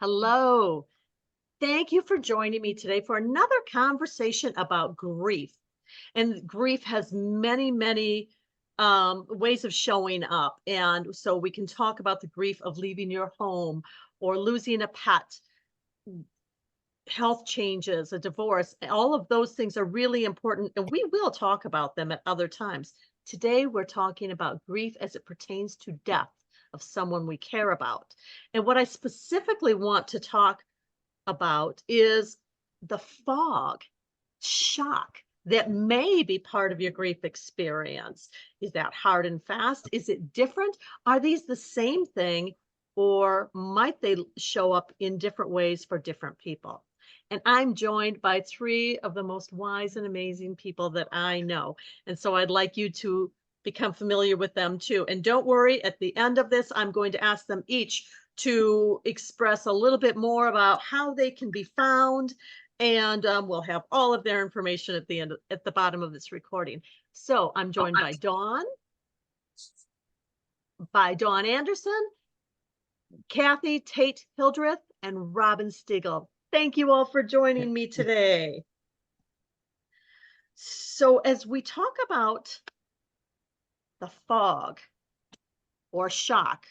Hello. Thank you for joining me today for another conversation about grief. And grief has many ways of showing up. And so we can talk about the grief of leaving your home or losing a pet, health changes, a divorce. All of those things are really important. And we will talk about them at other times. Today, we're talking about grief as it pertains to death of someone we care about. And what I specifically want to talk about is the fog, shock that may be part of your grief experience. Is that hard and fast? Is it different? Are these the same thing, or might they show up in different ways for different people? And I'm joined by three of the most wise and amazing people that I know. And so I'd like you to become familiar with them too. And don't worry, at the end of this, I'm going to ask them each to express a little bit more about how they can be found. And we'll have all of their information at the end, at the bottom of this recording. So I'm joined by Dawn Anderson, Kathy Tate-Hildreth, and Robin Stegall. Thank you all for joining me today. So as we talk about the fog or shock,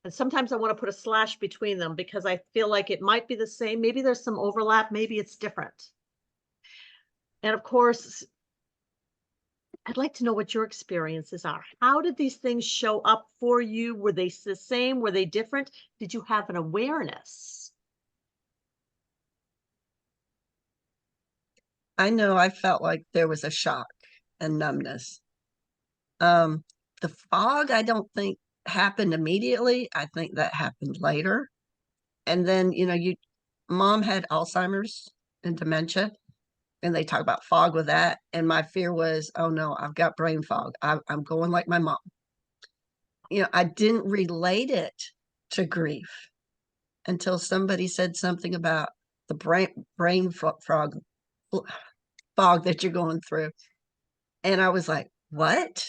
and sometimes I want to put a slash between them because I feel like it might be the same. Maybe there's some overlap. Maybe it's different. And of course, I'd like to know what your experiences are. How did these things show up for you? Were they the same? Were they different? Did you have an awareness? I know I felt like there was a shock and numbness. The fog, I don't think happened immediately. I think that happened later. And then, mom had Alzheimer's and dementia, and they talk about fog with that. And my fear was, oh no, I've got brain fog. I'm going like my mom. I didn't relate it to grief until somebody said something about the brain fog that you're going through. And I was like, what?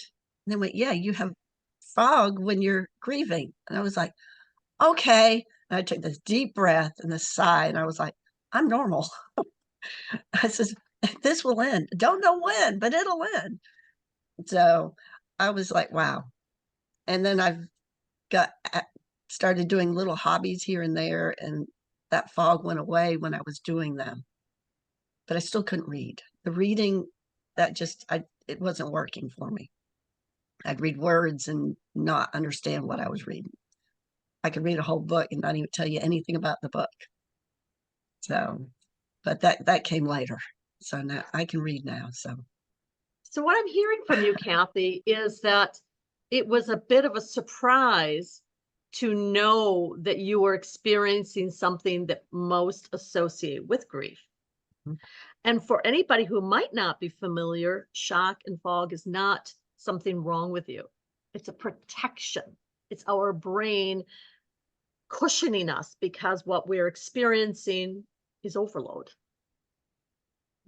And they went, yeah, you have fog when you're grieving. And I was like, okay. And I took this deep breath and this sigh, and I was like, I'm normal. I said, this will end. Don't know when, but it'll end. So I was like, wow. And then I've got started doing little hobbies here and there, and that fog went away when I was doing them. But I still couldn't read. The reading, it wasn't working for me. I'd read words and not understand what I was reading. I could read a whole book and not even tell you anything about the book. So, but that came later. So now I can read now. So what I'm hearing from you, Kathy, is that it was a bit of a surprise to know that you were experiencing something that most associate with grief. Mm-hmm. And for anybody who might not be familiar, shock and fog is not something wrong with you. It's a protection. It's our brain cushioning us because what we're experiencing is overload.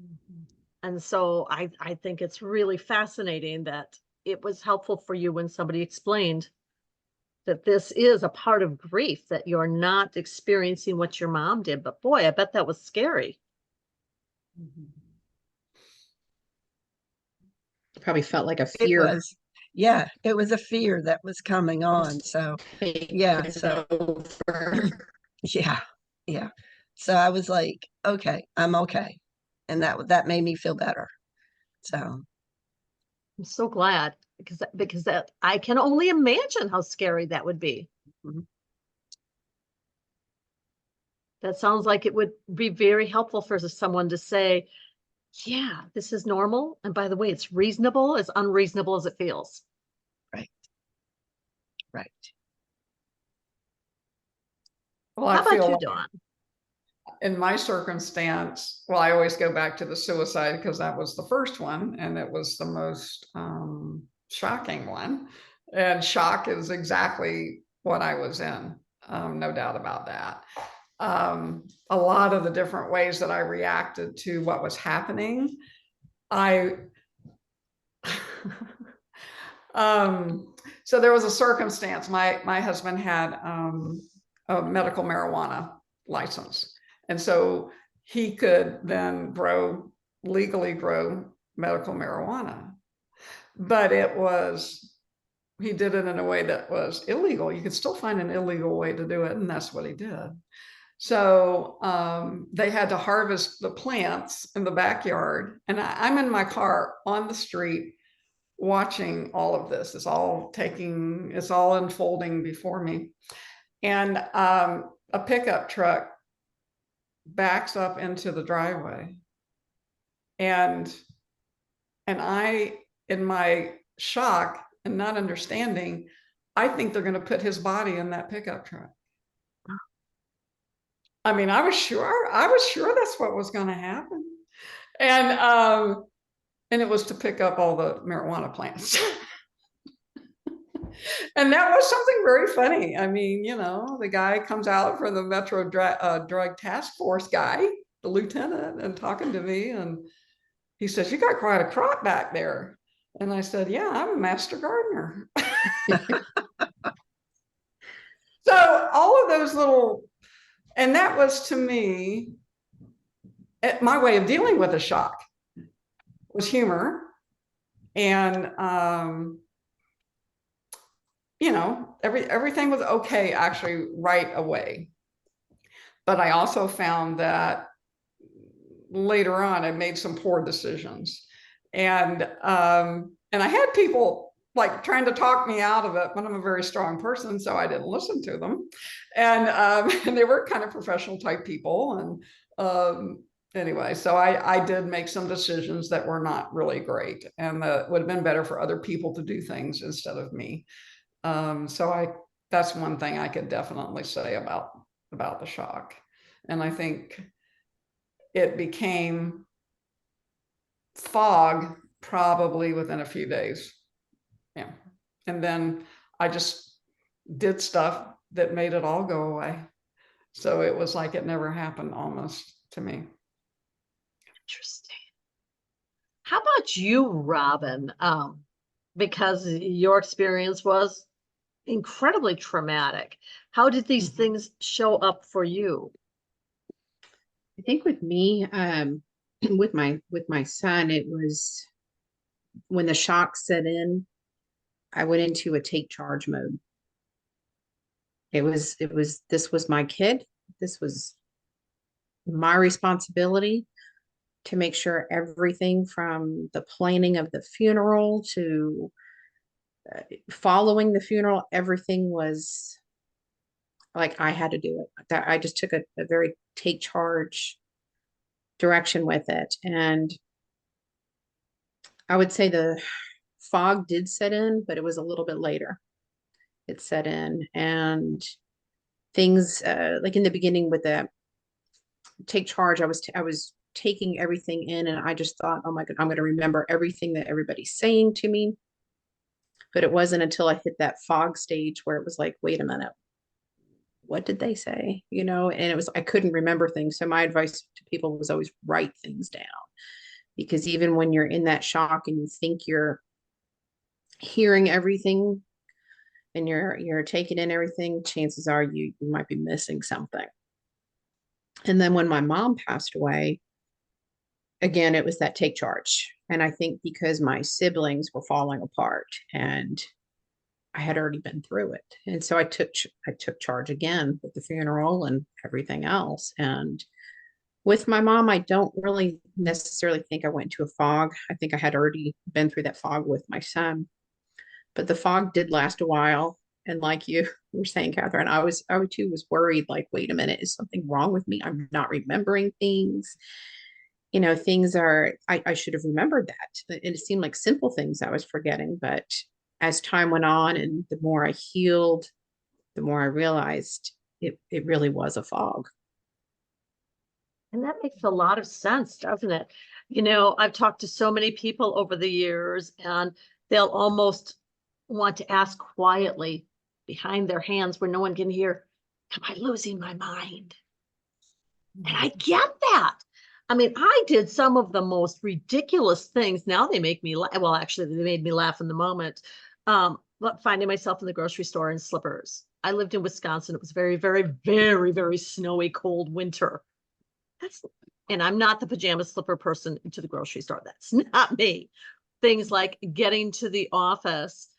Mm-hmm. And so I think it's really fascinating that it was helpful for you when somebody explained that this is a part of grief, that you're not experiencing what your mom did. But boy, I bet that was scary. Mm-hmm. Probably felt like a fear. It was. Yeah, it was a fear that was coming on. So yeah, yeah. So I was like, okay, I'm okay. And that made me feel better. So I'm so glad because that I can only imagine how scary that would be. Mm-hmm. That sounds like it would be very helpful for someone to say, yeah, this is normal. And by the way, it's reasonable, as unreasonable as it feels. Right. Right. Well, how about you, Dawn? In my circumstance, well, I always go back to the suicide because that was the first one and it was the most shocking one. And shock is exactly what I was in, no doubt about that. A lot of the different ways that I reacted to what was happening, so there was a circumstance. My husband had a medical marijuana license. And so he could then legally grow medical marijuana. But he did it in a way that was illegal. You could still find an illegal way to do it, and that's what he did. So they had to harvest the plants in the backyard. And I'm in my car on the street watching all of this. It's all unfolding before me. And a pickup truck backs up into the driveway. And I, in my shock and not understanding, I think they're going to put his body in that pickup truck. I mean, I was sure that's what was going to happen. And it was to pick up all the marijuana plants. And that was something very funny. I mean, you know, the guy comes out from the Metro Drug Task Force guy, the lieutenant, and talking to me. And he says, "You got quite a crop back there." And I said, "Yeah, I'm a master gardener." So all of those little, and that was to me, my way of dealing with a shock was humor. And, you know, everything was okay actually right away. But I also found that later on I made some poor decisions. And I had people like trying to talk me out of it, but I'm a very strong person, so I didn't listen to them. And they were kind of professional type people. And anyway, so I did make some decisions that were not really great, and that would have been better for other people to do things instead of me. So that's one thing I could definitely say about the shock. And I think it became fog probably within a few days. Yeah. And then I just did stuff that made it all go away. So it was like it never happened almost to me. Interesting. How about you, Robin? Because your experience was incredibly traumatic. How did these things show up for you? I think with me, with my son, it was when the shock set in, I went into a take charge mode. This was my kid. This was my responsibility to make sure everything from the planning of the funeral to following the funeral, everything was like I had to do it. That I just took a very take charge direction with it. And I would say the fog did set in, but it was a little bit later. It set in, and things like in the beginning with the take charge, I was taking everything in, and I just thought, oh my God, I'm going to remember everything that everybody's saying to me. But it wasn't until I hit that fog stage where it was like, wait a minute, what did they say? You know, and it was, I couldn't remember things. So my advice to people was always write things down, because even when you're in that shock and you think you're hearing everything and you're taking in everything, chances are you might be missing something. And then when my mom passed away, again, it was that take charge. And I think because my siblings were falling apart and I had already been through it. And so I took charge again with the funeral and everything else. And with my mom, I don't really necessarily think I went into a fog. I think I had already been through that fog with my son. But the fog did last a while. And like you were saying, Kathryn, I too was worried, like, wait a minute, is something wrong with me? I'm not remembering things. You know, things are, I should have remembered that. And it seemed like simple things I was forgetting. But as time went on and the more I healed, the more I realized it really was a fog. And that makes a lot of sense, doesn't it? You know, I've talked to so many people over the years, and they'll almost want to ask quietly behind their hands where no one can hear, am I losing my mind? And I get that. I mean, I did some of the most ridiculous things. Now they make me laugh. Well, actually, they made me laugh in the moment. finding myself in the grocery store in slippers. I lived in Wisconsin. It was very, very, very, very snowy, cold winter. And I'm not the pajama slipper person to the grocery store. That's not me. Things like getting to the office,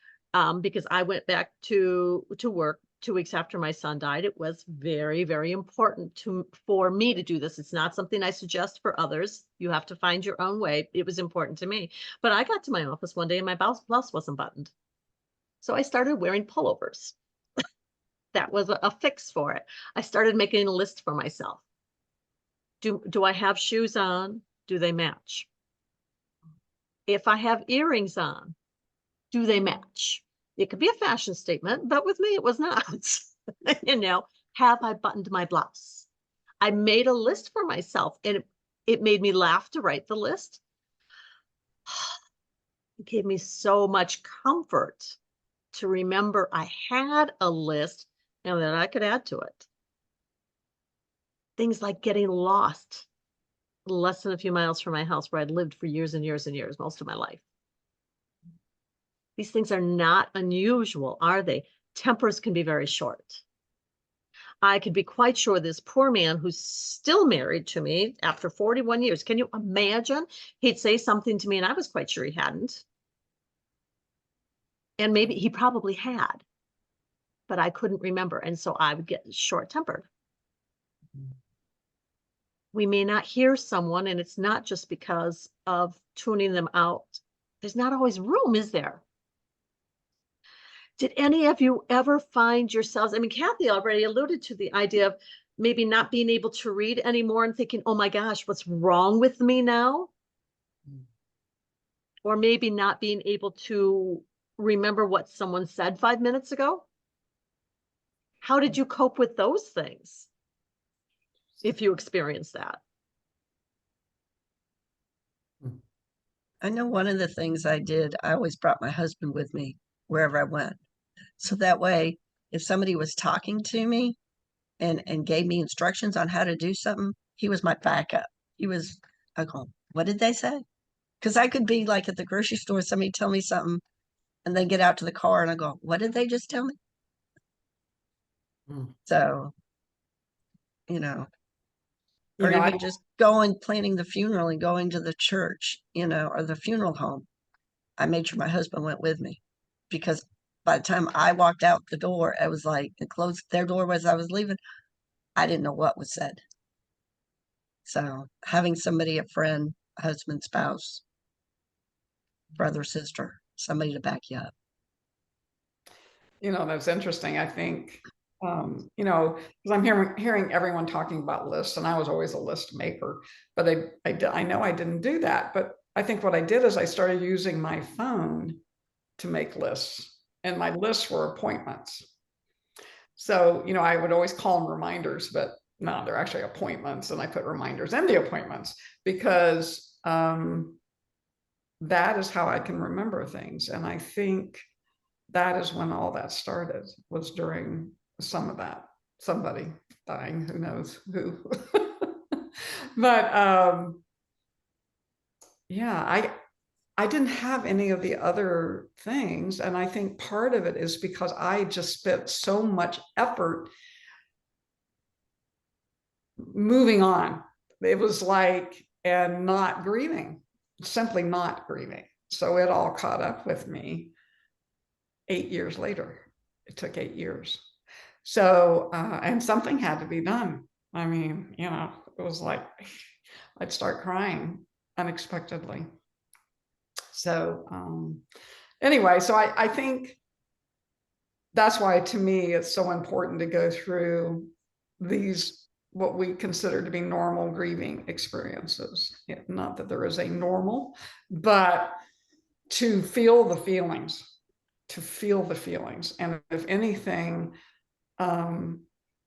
because I went back to work 2 weeks after my son died. It was very, very important for me to do this. It's not something I suggest for others. You have to find your own way. It was important to me. But I got to my office one day and my blouse wasn't buttoned. So I started wearing pullovers. That was a fix for it. I started making a list for myself. Do I have shoes on? Do they match? If I have earrings on, do they match? It could be a fashion statement, but with me, it was not. Have I buttoned my blouse? I made a list for myself, and it made me laugh to write the list. It gave me so much comfort to remember I had a list and that I could add to it. Things like getting lost less than a few miles from my house where I'd lived for years and years and years, most of my life. These things are not unusual, are they? Tempers can be very short. I could be quite sure this poor man who's still married to me after 41 years, can you imagine? He'd say something to me and I was quite sure he hadn't. And maybe he probably had, but I couldn't remember. And so I would get short-tempered. We may not hear someone, and it's not just because of tuning them out. There's not always room, is there? Did any of you ever find yourselves, I mean, Kathy already alluded to the idea of maybe not being able to read anymore and thinking, oh my gosh, what's wrong with me now? Or maybe not being able to remember what someone said 5 minutes ago. How did you cope with those things? If you experience that. I know one of the things I did, I always brought my husband with me wherever I went. So that way, if somebody was talking to me and gave me instructions on how to do something, he was my backup. I go, what did they say? Because I could be like at the grocery store, somebody tell me something, and then get out to the car and I go, what did they just tell me? So, or even just planning the funeral and going to the church, or the funeral home. I made sure my husband went with me because by the time I walked out the door, it was like it closed their door as I was leaving. I didn't know what was said. So having somebody, a friend, a husband, spouse, brother, sister, somebody to back you up. That's interesting. I think, because I'm hearing everyone talking about lists, and I was always a list maker, but I know I didn't do that. But I think what I did is I started using my phone to make lists, and my lists were appointments. So, I would always call them reminders, but no, they're actually appointments. And I put reminders in the appointments because that is how I can remember things. And I think that is when all that started, was during some of that, somebody dying, who knows who. But yeah, I didn't have any of the other things. And I think part of it is because I just spent so much effort moving on. It was like, and not grieving, simply not grieving. So it all caught up with me 8 years later. It took 8 years. So, and something had to be done. I mean, it was like, I'd start crying unexpectedly. So, anyway, so I think that's why, to me, it's so important to go through these, what we consider to be normal grieving experiences. Not that there is a normal, but to feel the feelings, And if anything,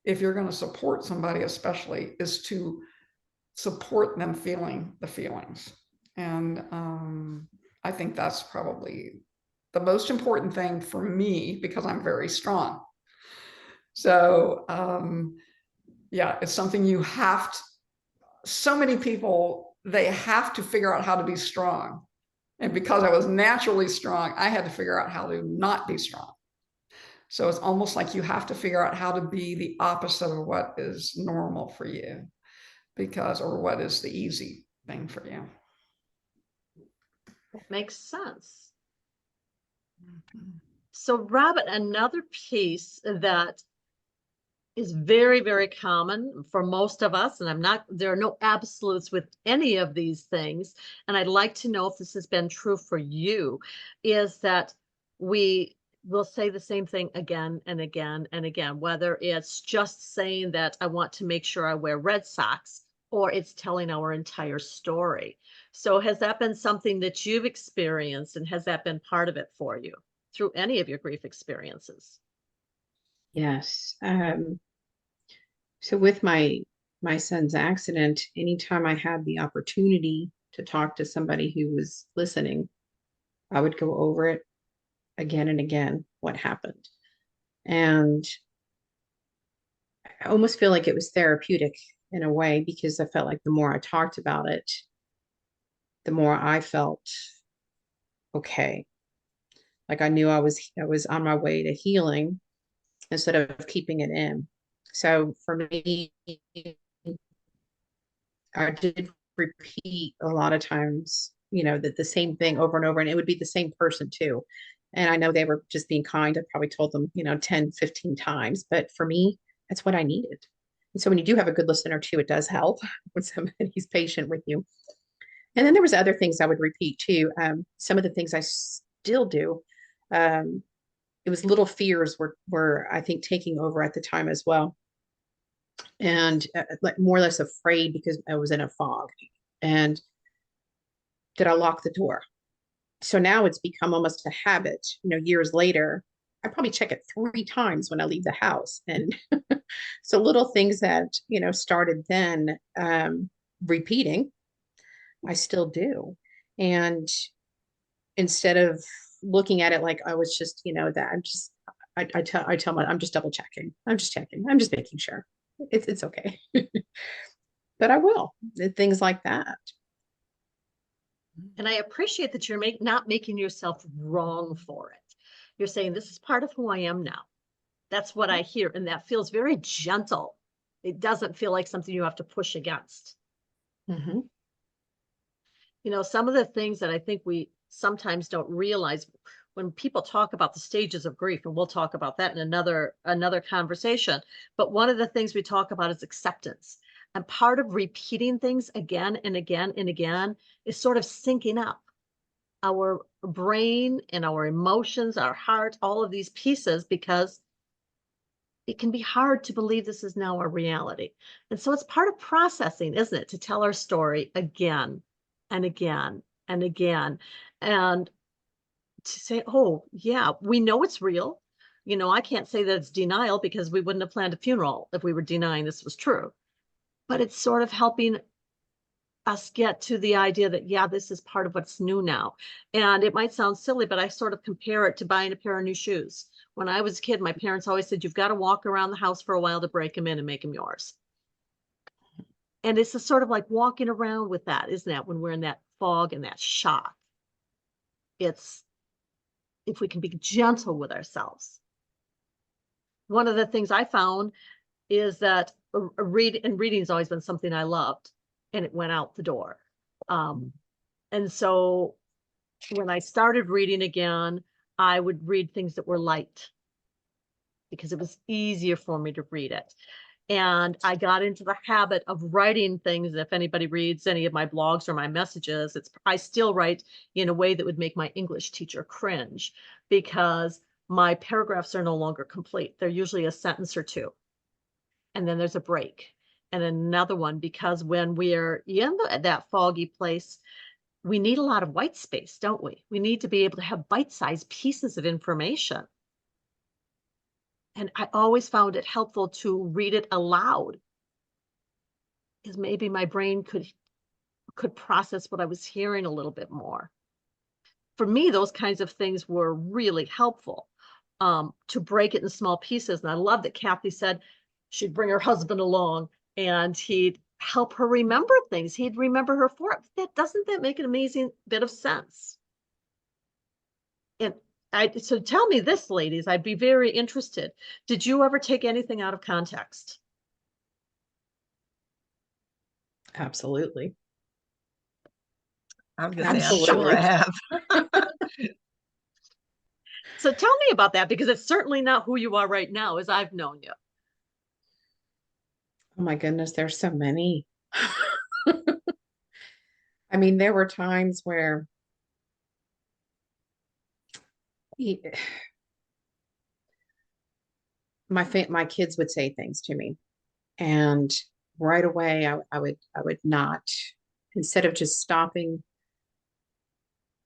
if you're going to support somebody, especially, is to support them feeling the feelings. And I think that's probably the most important thing for me, because I'm very strong. So yeah, it's something you have to, so many people, they have to figure out how to be strong. And because I was naturally strong, I had to figure out how to not be strong. So it's almost like you have to figure out how to be the opposite of what is normal for you, because, or what is the easy thing for you. That makes sense. So, Robin, another piece that is very, very common for most of us, and there are no absolutes with any of these things, and I'd like to know if this has been true for you, is that we will say the same thing again and again and again, whether it's just saying that I want to make sure I wear red socks, or it's telling our entire story. So has that been something that you've experienced, and has that been part of it for you through any of your grief experiences? Yes. So with my son's accident, anytime I had the opportunity to talk to somebody who was listening, I would go over it again and again, what happened. And I almost feel like it was therapeutic in a way, because I felt like the more I talked about it, the more I felt okay. Like I knew I was on my way to healing instead of keeping it in. So for me, I did repeat a lot of times, that the same thing over and over, and it would be the same person too. And I know they were just being kind. I probably told them, 10, 15 times, but for me, that's what I needed. And so when you do have a good listener too, it does help when somebody's patient with you. And then there was other things I would repeat too. Some of the things I still do. It was little fears were I think taking over at the time as well, and like more or less afraid because I was in a fog. And did I lock the door? So now it's become almost a habit. Years later, I probably check it 3 times when I leave the house. And so little things that started then, repeating, I still do. And instead of looking at it like I was just, that I tell my, I'm just double checking. I'm just checking. I'm just making sure it's okay. But I will, things like that. And I appreciate that you're not making yourself wrong for it. You're saying, this is part of who I am now. That's what I hear. And that feels very gentle. It doesn't feel like something you have to push against. Mm-hmm. Some of the things that I think we sometimes don't realize when people talk about the stages of grief, and we'll talk about that in another conversation. But one of the things we talk about is acceptance. And part of repeating things again and again and again is sort of syncing up our brain and our emotions, our heart, all of these pieces, because it can be hard to believe this is now our reality. And so it's part of processing, isn't it? To tell our story again and again and again. And to say, oh, yeah, we know it's real. I can't say that it's denial, because we wouldn't have planned a funeral if we were denying this was true. But it's sort of helping us get to the idea that, yeah, this is part of what's new now. And it might sound silly, but I sort of compare it to buying a pair of new shoes. When I was a kid, my parents always said, you've got to walk around the house for a while to break them in and make them yours. And it's a sort of like walking around with that, isn't it? When we're in that fog and that shock. It's if we can be gentle with ourselves. One of the things I found is that reading's always been something I loved, and it went out the door. And so when I started reading again, I would read things that were light because it was easier for me to read it. And I got into the habit of writing things. If anybody reads any of my blogs or my messages, I still write in a way that would make my English teacher cringe, because my paragraphs are no longer complete. They're usually a sentence or two. And then there's a break and another one, because when we're in that foggy place, we need a lot of white space, don't we? We need to be able to have bite-sized pieces of information. And I always found it helpful to read it aloud, because maybe my brain could process what I was hearing a little bit more. For me, those kinds of things were really helpful, to break it in small pieces. And I love that Kathy said she'd bring her husband along and he'd help her remember things. He'd remember her for it. Doesn't that make an amazing bit of sense? so tell me this, ladies, I'd be very interested. Did you ever take anything out of context? Absolutely. I was gonna say, I'm Absolutely. sure I have. So tell me about that, because it's certainly not who you are right now as I've known you. Oh my goodness, there's so many. I mean, there were times where he, my kids would say things to me, and right away I would not, instead of just stopping,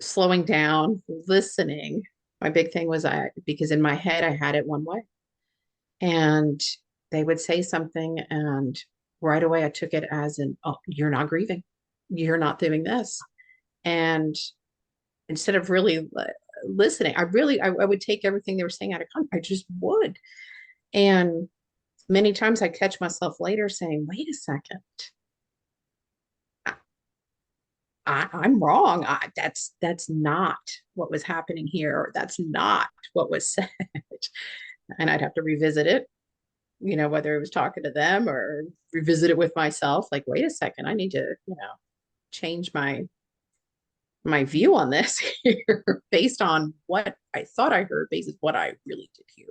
slowing down, listening. My big thing was because in my head I had it one way, and they would say something, and right away I took it as an, oh, you're not grieving, you're not doing this. And instead of really listening, I would take everything they were saying out of context. I just would. And many times I catch myself later saying, wait a second, I'm wrong. That's not what was happening here. Or that's not what was said. And I'd have to revisit it, whether it was talking to them or revisit it with myself. Like, wait a second, I need to, change my view on this here based on what I thought I heard, based on what I really did hear.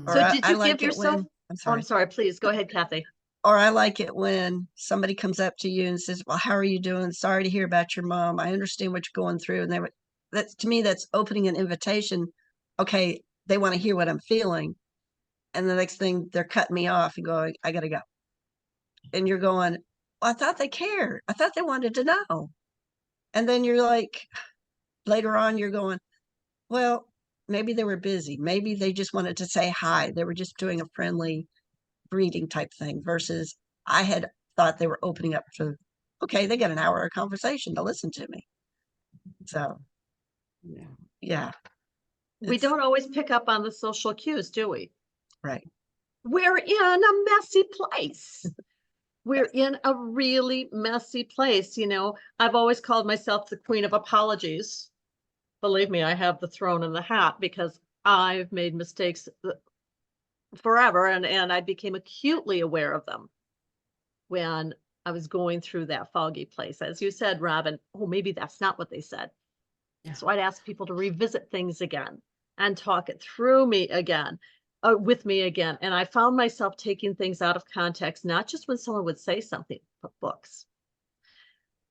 Or So did I you like give it yourself, when, I'm oh, I'm sorry. sorry, please go ahead, Kathy. Or I like it when somebody comes up to you and says, well, how are you doing? Sorry to hear about your mom. I understand what you're going through. And that's, to me, that's opening an invitation. Okay, they want to hear what I'm feeling. And the next thing, they're cutting me off and going, I got to go. And you're going, well, I thought they cared. I thought they wanted to know. And then you're like, later on, you're going, well, maybe they were busy. Maybe they just wanted to say hi. They were just doing a friendly greeting type thing versus I had thought they were opening up to, okay, they got an hour of conversation to listen to me. So, yeah. We don't always pick up on the social cues, do we? Right. We're in a messy place. We're in a really messy place. I've always called myself the queen of apologies. Believe me, I have the throne and the hat because I've made mistakes forever, and I became acutely aware of them when I was going through that foggy place. As you said, Robin, oh, maybe that's not what they said. Yeah. So I'd ask people to revisit things again and talk it through me again, with me again. And I found myself taking things out of context, not just when someone would say something, but books.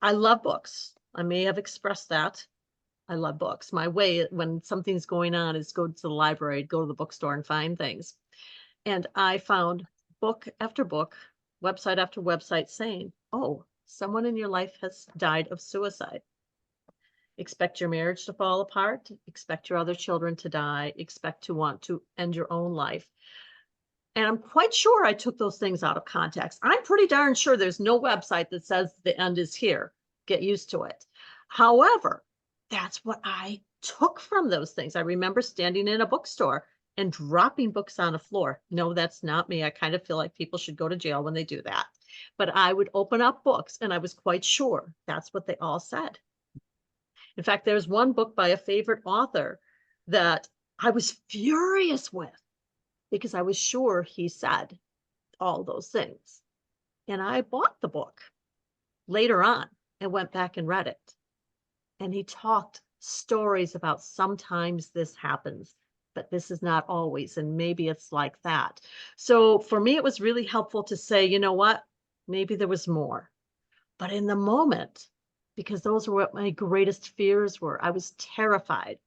I love books. I may have expressed that. I love books. My way when something's going on is go to the library, go to the bookstore and find things. And I found book after book, website after website saying, oh, someone in your life has died of suicide. Expect your marriage to fall apart, expect your other children to die, expect to want to end your own life. And I'm quite sure I took those things out of context. I'm pretty darn sure there's no website that says the end is here. Get used to it. However, that's what I took from those things. I remember standing in a bookstore and dropping books on the floor. No, that's not me. I kind of feel like people should go to jail when they do that. But I would open up books and I was quite sure that's what they all said. In fact, there's one book by a favorite author that I was furious with because I was sure he said all those things. And I bought the book later on and went back and read it. And he talked stories about sometimes this happens, but this is not always. And maybe it's like that. So for me, it was really helpful to say, you know what? Maybe there was more. But in the moment, because those were what my greatest fears were, I was terrified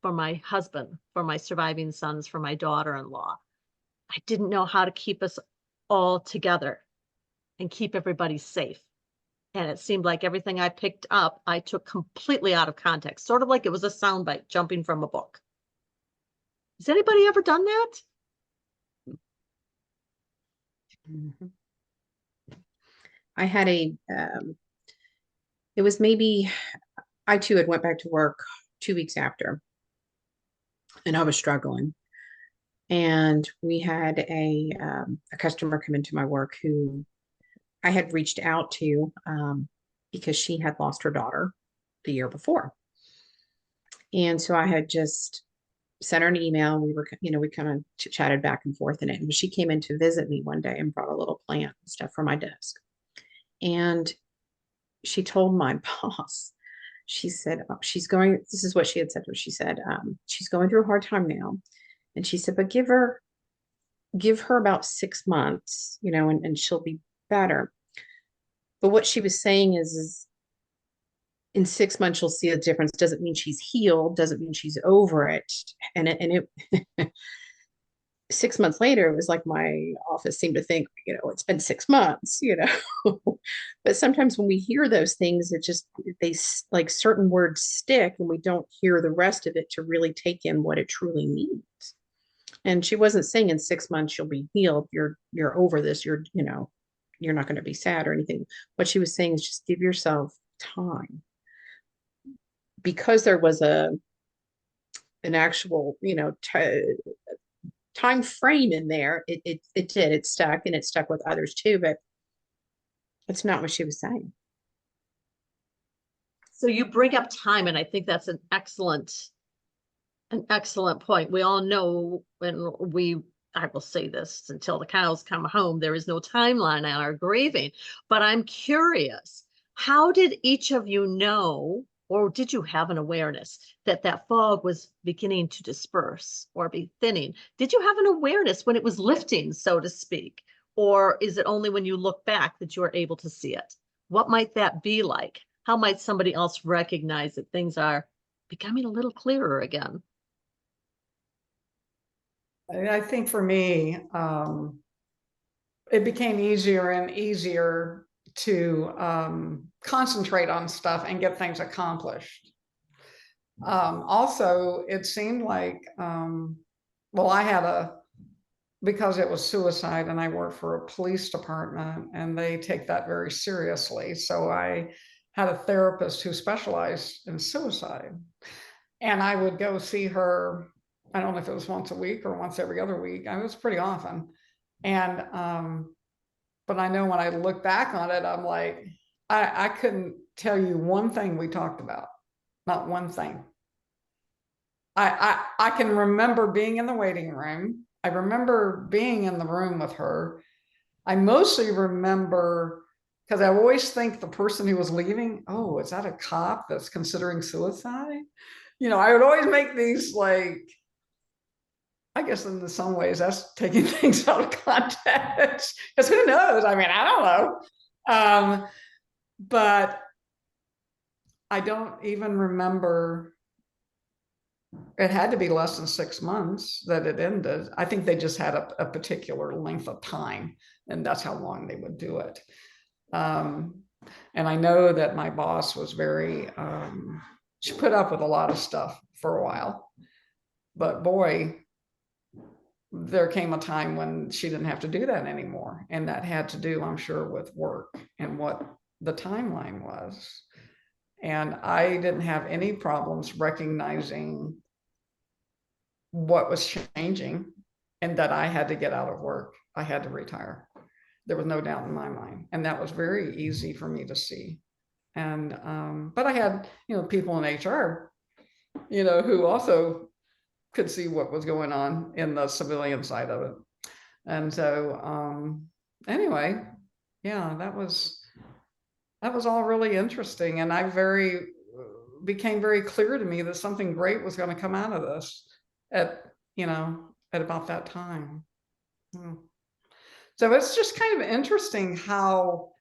for my husband, for my surviving sons, for my daughter-in-law. I didn't know how to keep us all together and keep everybody safe. And it seemed like everything I picked up, I took completely out of context, sort of like it was a soundbite jumping from a book. Has anybody ever done that? Mm-hmm. I had it was maybe, I too had went back to work 2 weeks after, and I was struggling. And we had a customer come into my work who I had reached out to because she had lost her daughter the year before. And so I had just sent her an email. We were, we kind of chatted back and forth in it. And she came in to visit me one day and brought a little plant and stuff for my desk. And she told my boss, she said, this is what she had said to her. She said, she's going through a hard time now. And she said, but give her about 6 months, and she'll be better. But what she was saying is in 6 months, you'll see a difference. Doesn't mean she's healed, doesn't mean she's over it. And it 6 months later, it was like my office seemed to think, it's been 6 months, But sometimes when we hear those things, they like certain words stick and we don't hear the rest of it to really take in what it truly means. And she wasn't saying in 6 months you'll be healed. You're over this. You're not going to be sad or anything. What she was saying is just give yourself time. Because there was an actual, time frame in there, it stuck, and it stuck with others too, but it's not what she was saying. So you bring up time, and I think that's an excellent point. We all know, and I will say this until the cows come home, there is no timeline on our grieving. But I'm curious, how did each of you know, or did you have an awareness that fog was beginning to disperse or be thinning? Did you have an awareness when it was lifting, so to speak? Or is it only when you look back that you are able to see it? What might that be like? How might somebody else recognize that things are becoming a little clearer again? I think for me, it became easier and easier to concentrate on stuff and get things accomplished. Also, it seemed like, well, because it was suicide and I worked for a police department and they take that very seriously. So I had a therapist who specialized in suicide, and I would go see her. I don't know if it was once a week or once every other week. I mean, it was pretty often. And, but I know when I look back on it, I'm like, I couldn't tell you one thing we talked about, not one thing. I can remember being in the waiting room. I remember being in the room with her. I mostly remember, because I always think the person who was leaving, oh, is that a cop that's considering suicide? I would always make these, like, I guess in some ways that's taking things out of context, because who knows? I mean, I don't know. But I don't even remember. It had to be less than 6 months that it ended. I think they just had a particular length of time, and that's how long they would do it. And I know that my boss was very, she put up with a lot of stuff for a while, but boy, there came a time when she didn't have to do that anymore. And that had to do, I'm sure, with work and what the timeline was. And I didn't have any problems recognizing what was changing and that I had to get out of work. I had to retire. There was no doubt in my mind. And that was very easy for me to see. And, but I had, people in HR, who also could see what was going on in the civilian side of it. And so, anyway, yeah, that was all really interesting. And became very clear to me that something great was going to come out of this at about that time. So it's just kind of interesting how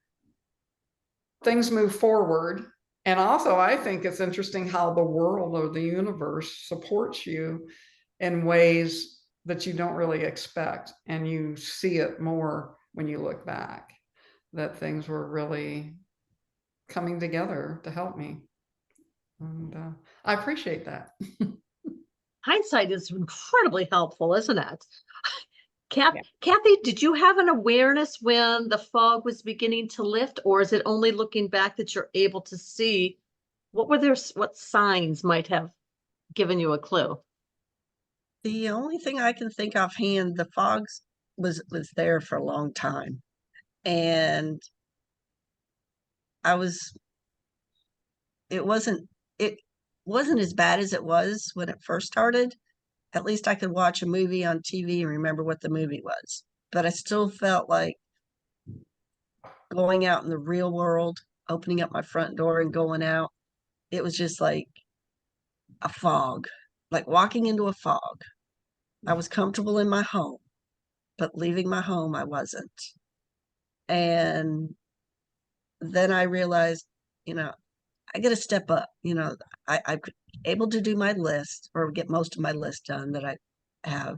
things move forward. And also, I think it's interesting how the world or the universe supports you in ways that you don't really expect. And you see it more when you look back, that things were really coming together to help me. And I appreciate that. Hindsight is incredibly helpful, isn't it? Yeah. Kathy, did you have an awareness when the fog was beginning to lift, or is it only looking back that you're able to see what signs might have given you a clue? The only thing I can think offhand, the fog was there for a long time. And it wasn't as bad as it was when it first started. At least I could watch a movie on TV and remember what the movie was. But I still felt like going out in the real world, opening up my front door and going out, it was just like a fog, like walking into a fog. I was comfortable in my home, but leaving my home, I wasn't. And then I realized, I got to step up. I'm able to do my list or get most of my list done that I have.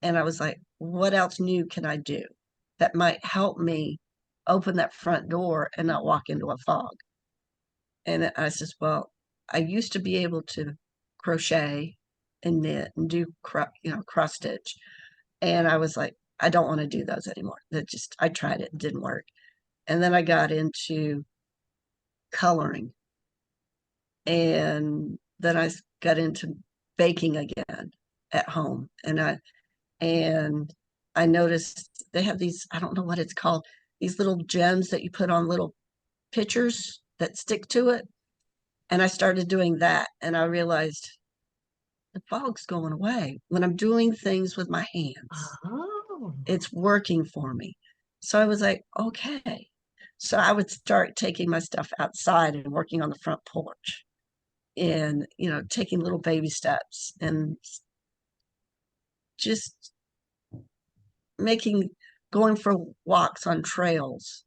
And I was like, what else new can I do that might help me open that front door and not walk into a fog? And I said, well, I used to be able to crochet and knit and do, cross stitch. And I was like, I don't want to do those anymore. I tried it, it didn't work. And then I got into coloring. And then I got into baking again at home. And I noticed they have these, I don't know what it's called, these little gems that you put on little pictures that stick to it. And I started doing that. And I realized the fog's going away when I'm doing things with my hands. Oh. It's working for me. So I was like, okay. So I would start taking my stuff outside and working on the front porch and, taking little baby steps and just going for walks on trails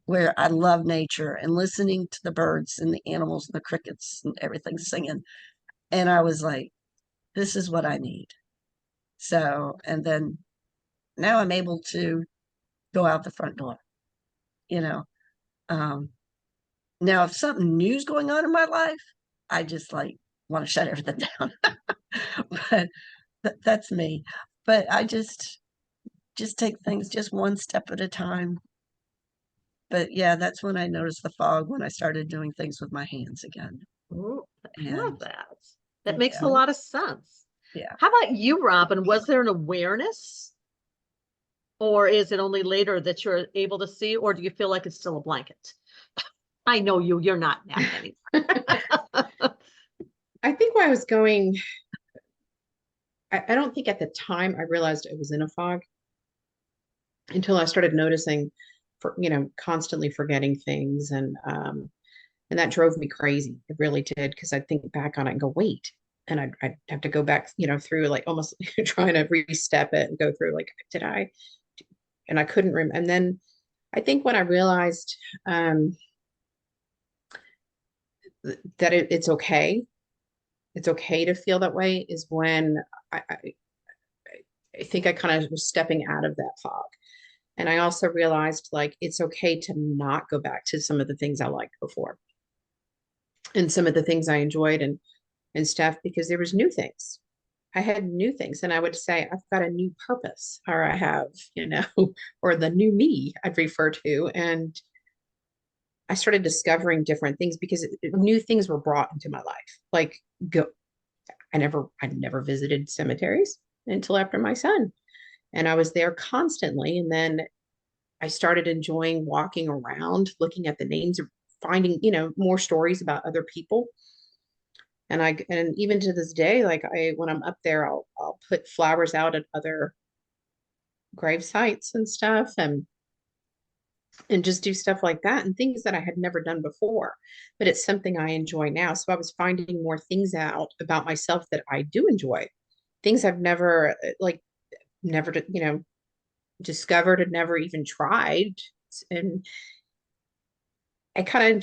where I love nature and listening to the birds and the animals and the crickets and everything singing. And I was like, this is what I need. So, and then now I'm able to go out the front door, you know. Now if something new's going on in my life, I just like want to shut everything down. But that's me. But I just take things just one step at a time. But yeah, that's when I noticed the fog, when I started doing things with my hands again. Ooh, I And love that. That makes a yeah, lot of sense. yeah. How about you, Robin? Was there an awareness, or is it only later that you're able to see, or do you feel like it's still a blanket? I know you're not that anymore. I think where I was going, I don't think at the time I realized I was in a fog until I started noticing constantly forgetting things, and that drove me crazy. It really did, because I'd think back on it and go, wait. And I'd have to go back, through like almost trying to re-step it and go through like, did I? And I couldn't remember. And then I think when I realized that it's okay to feel that way is when I think I kind of was stepping out of that fog. And I also realized like it's okay to not go back to some of the things I liked before and some of the things I enjoyed and stuff, because there was new things. I had new things, and I would say I've got a new purpose, or I have, or the new me I'd refer to. And I started discovering different things because new things were brought into my life. Like I never visited cemeteries until after my son, and I was there constantly. And then I started enjoying walking around, looking at the names, finding, more stories about other people. And even to this day, like when I'm up there, I'll put flowers out at other grave sites and stuff, and just do stuff like that, and things that I had never done before. But it's something I enjoy now. So I was finding more things out about myself that I do enjoy, things I've never discovered and never even tried. And I kind of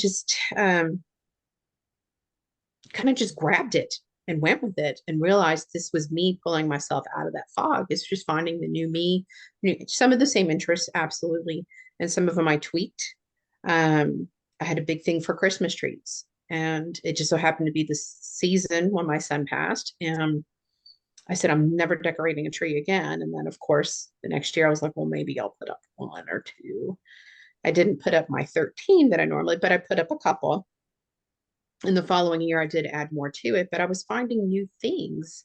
just grabbed it and went with it, and realized this was me pulling myself out of that fog. It's just finding the new me, some of the same interests, absolutely. And some of them I tweaked. I had a big thing for Christmas trees, and it just so happened to be the season when my son passed. And I said, I'm never decorating a tree again. And then, of course, the next year I was like, well, maybe I'll put up one or two. I didn't put up my 13 that I normally, but I put up a couple. In the following year, I did add more to it, but I was finding new things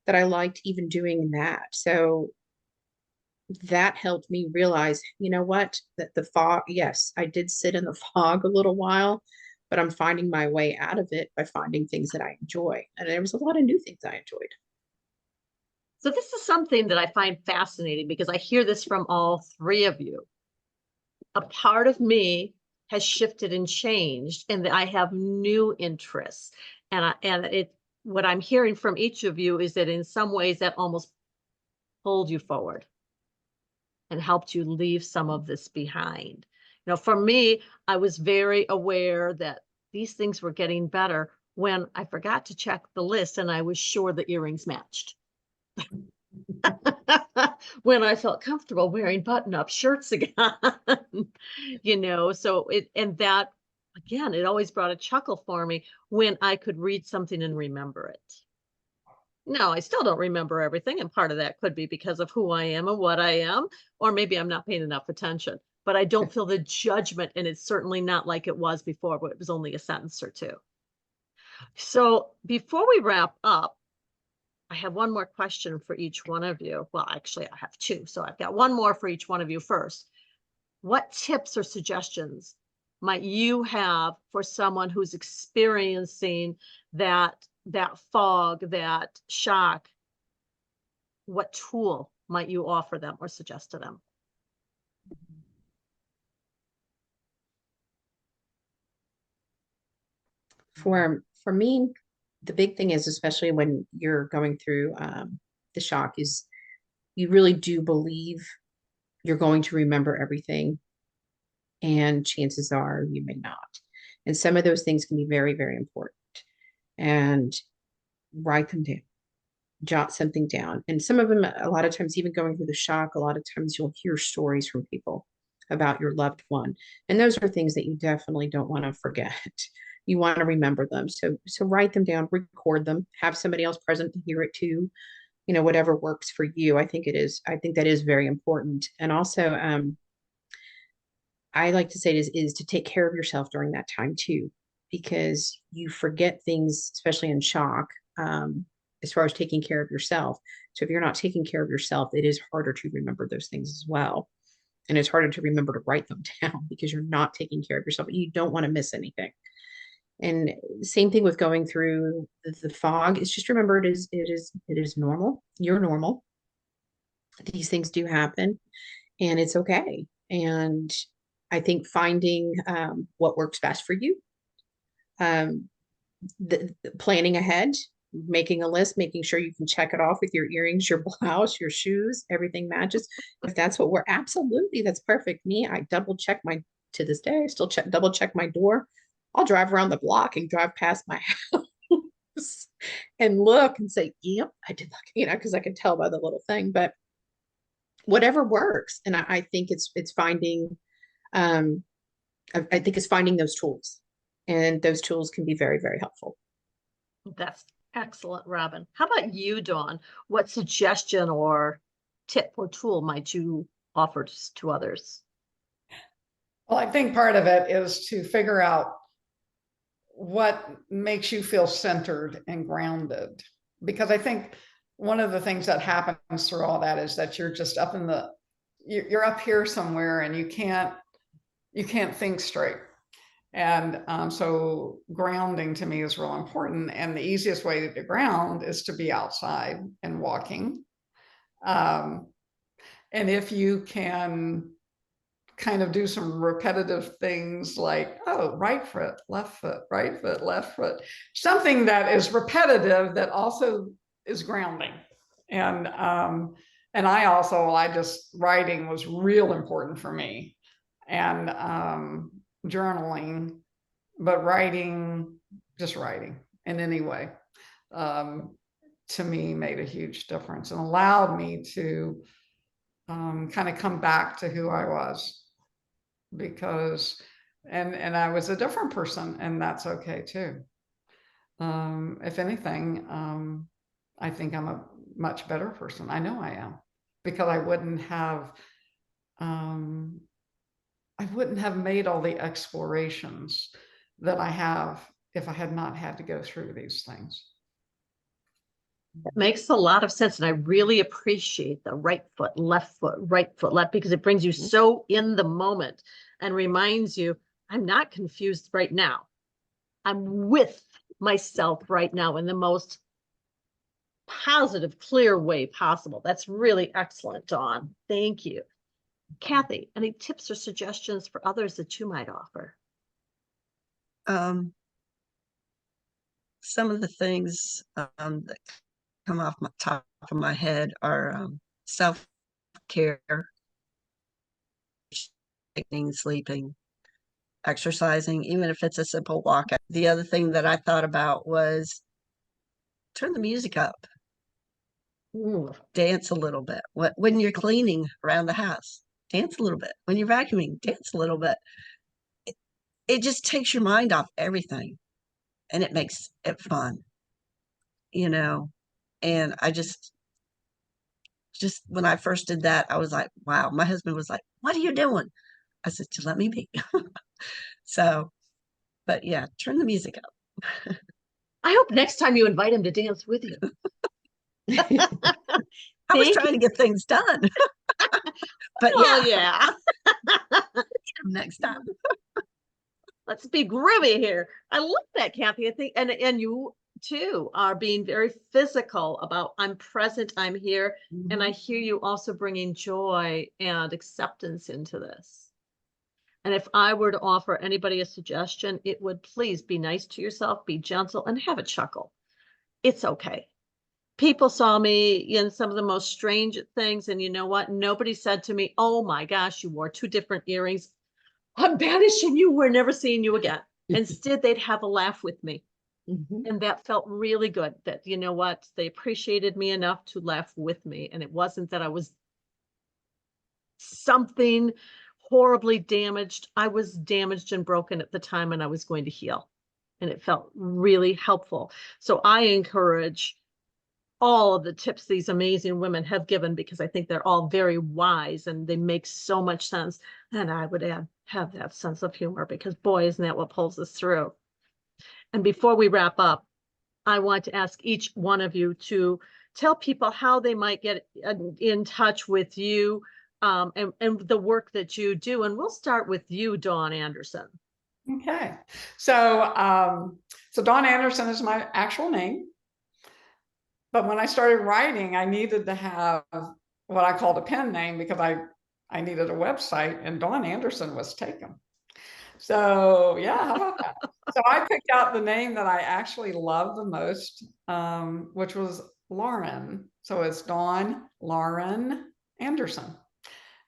that I liked even doing that. So that helped me realize, you know what, that the fog, yes, I did sit in the fog a little while, but I'm finding my way out of it by finding things that I enjoy. And there was a lot of new things I enjoyed. So this is something that I find fascinating because I hear this from all three of you. A part of me has shifted and changed, and that I have new interests. What I'm hearing from each of you is that in some ways that almost pulled you forward and helped you leave some of this behind. You know, for me, I was very aware that these things were getting better when I forgot to check the list and I was sure the earrings matched. When I felt comfortable wearing button-up shirts again, you know, so that again, it always brought a chuckle for me when I could read something and remember it. No, I still don't remember everything, and part of that could be because of who I am and what I am, or maybe I'm not paying enough attention, but I don't feel the judgment, and it's certainly not like it was before, but it was only a sentence or two. So before we wrap up, I have one more question for each one of you. Well, actually, I have two. So I've got one more for each one of you first. What tips or suggestions might you have for someone who's experiencing that fog, that shock? What tool might you offer them or suggest to them? For me, the big thing is, especially when you're going through the shock, is you really do believe you're going to remember everything, and chances are you may not. And some of those things can be very, very important. And write them down, jot something down. And some of them, a lot of times, even going through the shock, a lot of times you'll hear stories from people about your loved one. And those are things that you definitely don't want to forget. You want to remember them. So write them down, record them, have somebody else present to hear it too. You know, whatever works for you. I think that is very important. And also, I like to say is to take care of yourself during that time too, because you forget things, especially in shock, as far as taking care of yourself. So if you're not taking care of yourself, it is harder to remember those things as well. And it's harder to remember to write them down because you're not taking care of yourself. You don't want to miss anything. And same thing with going through the fog. It's just remember it is normal. You're normal. These things do happen, and it's okay. And I think finding what works best for you, the planning ahead, making a list, making sure you can check it off with your earrings, your blouse, your shoes, everything matches. If that's what we're absolutely, that's perfect. Me, I double check to this day, I still double check my door. I'll drive around the block and drive past my house and look and say, yep, I did look, you know, because I can tell by the little thing, but whatever works. And I think it's finding, I think it's finding those tools, and those tools can be very, very helpful. That's excellent, Robin. How about you, Dawn? What suggestion or tip or tool might you offer to others? Well, I think part of it is to figure out what makes you feel centered and grounded. Because I think one of the things that happens through all that is that you're just you're up here somewhere and you can't think straight. And so grounding to me is real important. And the easiest way to ground is to be outside and walking. And if you can kind of do some repetitive things like, oh, right foot, left foot, right foot, left foot, something that is repetitive that also is grounding. And writing was real important for me, and journaling, but just writing in any way, to me made a huge difference and allowed me to kind of come back to who I was. Because and I was a different person, and that's okay too. If anything, I think I'm a much better person. I know I am, because I wouldn't have made all the explorations that I have if I had not had to go through these things. That makes a lot of sense. And I really appreciate the right foot, left, because it brings you so in the moment and reminds you, I'm not confused right now. I'm with myself right now in the most positive, clear way possible. That's really excellent, Dawn. Thank you. Kathy, any tips or suggestions for others that you might offer? Some of the things that come off my top of my head are self-care, eating, sleeping, exercising, even if it's a simple walk. The other thing that I thought about was turn the music up, dance a little bit. When you're cleaning around the house, dance a little bit. When you're vacuuming, dance a little bit. It just takes your mind off everything, and it makes it fun, you know. And I just when I first did that, I was like, wow. My husband was like, what are you doing? I said, just let me be. So, but yeah, turn the music up. I hope next time you invite him to dance with you. I was trying to get things done. But Oh, yeah, yeah. next time. Let's be groovy here. I love that, Kathy. I think, and you too are being very physical about I'm present, I'm here, and I hear you also bringing joy and acceptance into this. And if I were to offer anybody a suggestion, it would please be nice to yourself, be gentle, and have a chuckle. It's okay. People saw me in some of the most strange things, and you know what? Nobody said to me, oh my gosh, you wore 2 different earrings. I'm banishing you. We're never seeing you again. Instead, they'd have a laugh with me. And that felt really good that, you know what, they appreciated me enough to laugh with me. And it wasn't that I was something horribly damaged. I was damaged and broken at the time, and I was going to heal. And it felt really helpful. So I encourage all of the tips these amazing women have given, because I think they're all very wise and they make so much sense. And I would have that sense of humor, because boy, isn't that what pulls us through. And before we wrap up, I want to ask each one of you to tell people how they might get in touch with you and the work that you do. And we'll start with you, Dawn Anderson. Okay. So, so Dawn Anderson is my actual name. But when I started writing, I needed to have what I called a pen name, because I needed a website, and Dawn Anderson was taken. So yeah, how about that? So I picked out the name that I actually love the most, which was Lauren. So it's Dawn Lauren Anderson.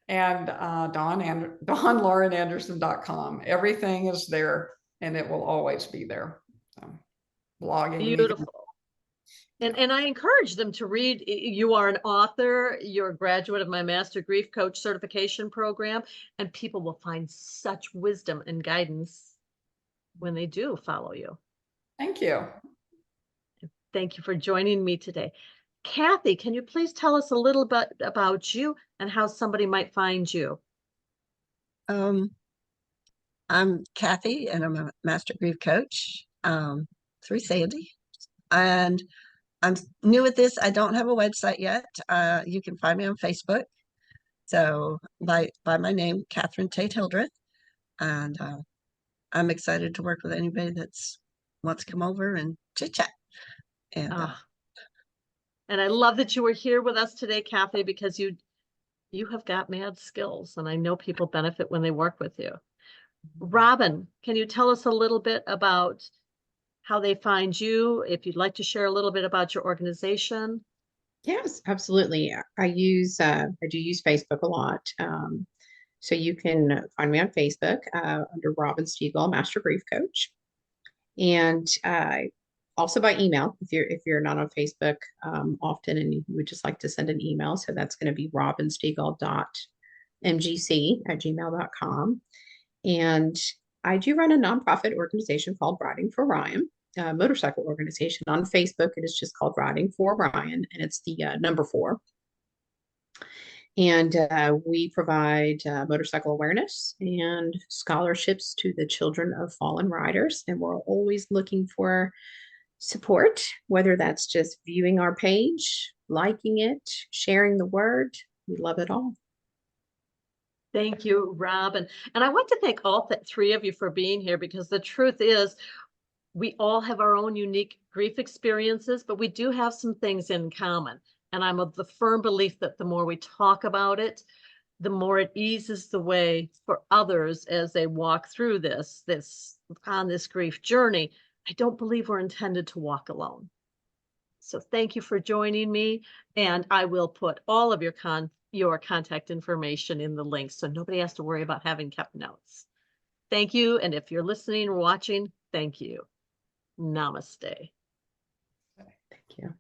And DawnLaurenAnderson.com. Everything is there, and it will always be there. So, blogging. Beautiful. And I encourage them to read. You are an author, you're a graduate of my Master Grief Coach certification program, and people will find such wisdom and guidance when they do follow you. Thank you. Thank you for joining me today. Kathy, can you please tell us a little bit about you and how somebody might find you? I'm Kathy, and I'm a Master Grief Coach through Sandy. And I'm new at this. I don't have a website yet. You can find me on Facebook. So by my name, Kathryn Tate-Hildreth. And I'm excited to work with anybody that's wants to come over and chit chat. And I love that you were here with us today, Kathy, because you have got mad skills, and I know people benefit when they work with you. Robin, can you tell us a little bit about how they find you, if you'd like to share a little bit about your organization? Yes, absolutely. I do use Facebook a lot. So you can find me on Facebook under Robin Stegall, Master Grief Coach, and also by email if you're not on Facebook often and you would just like to send an email. So that's going to be robinstegall.mgc@gmail.com. And I do run a nonprofit organization called Riding for Ryan, a motorcycle organization. On Facebook, it is just called Riding for Ryan, and it's the number 4. And we provide motorcycle awareness and scholarships to the children of fallen riders. And we're always looking for support, whether that's just viewing our page, liking it, sharing the word. We love it all. Thank you, Robin. And I want to thank all 3 of you for being here, because the truth is, We all have our own unique grief experiences, but we do have some things in common. And I'm of the firm belief that the more we talk about it, the more it eases the way for others as they walk through this on this grief journey. I don't believe we're intended to walk alone. So thank you for joining me, and I will put all of your contact information in the links so nobody has to worry about having kept notes. Thank you, and if you're listening or watching, thank you. Namaste. Thank you.